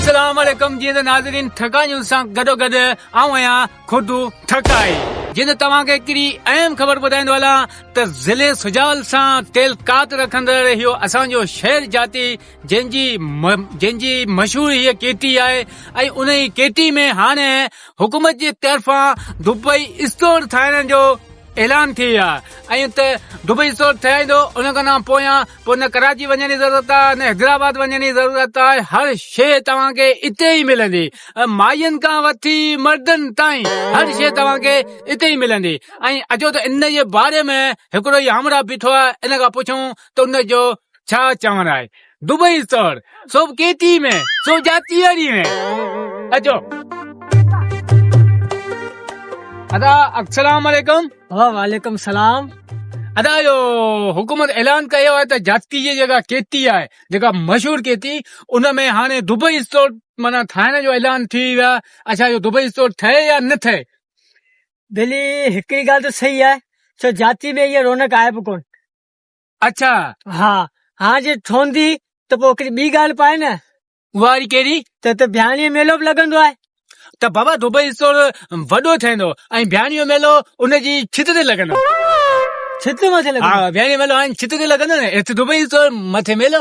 अस्सलाम वालेकुम जी नाज़रीन ठकायूं सां गॾो गॾु आऊं आहियां खुद ठकाई जिन तव्हांखे हिकिड़ी अहम ख़बर ॿुधाईंदो हलां त ज़िले सुजाल सां तेलकात रखंदड़ इहो असांजो शहर जाती जंहिंजी मशहूर हीअ केटी आहे ऐं उन ई केटी में हाणे हुकूमत जे तरफ़ां दुबई स्टोर ठाहिण जो ऐलान थी आहे ऐं त दुबई स्टोर ठाहींदो उन खां पोइ न कराची वञण जी ज़रूरत आहे न हैदराबाद वञण जी ज़रूरत आहे हर शइ तव्हांखे इते ई मिलंदी माइयुनि खां वठी मर्दनि ताईं हर शइ तव्हांखे इते ई मिलंदी ऐं अचो त इन जे बारे में हिकिड़ो ई हमरा बीठो आहे इन खां पुछूं त उन जो छा चवणु आहे दुबई स्टोर सो केटी में सो जातीअरी में अचो अदा अस्सलाम वालेकुम वालेकुम सलाम। अदा यो हुकूमत ऐलान कयो आहे त जाती जी जेका केती आहे जेका मशहूर केती उन में हाणे दुबई स्टोर माना ठाहिण जो ऐलान थी वियो आहे। अच्छा इहो दुबई स्टोर ठहे या न ठहे? दिली हिकिड़ी ॻाल्हि त सही आहे छो जाती में इहा रौनक आहे बि कोन। अच्छा हा हाँ जे ठहंदी त पोइ हिकिड़ी ॿी ॻाल्हि पाए न उहा वरी कहिड़ी त बिहाणीअ मेलो बि लॻंदो आहे। त बाबा दुबई स्टोर वॾो ठहंदो ऐं बिहाणीअ मेलो उनजी छित ते लॻंदो छित मथे लॻंदो हा बिहाणी मेलो हाणे छित ते लॻंदो न हिते दुबई स्टोर मथे मेलो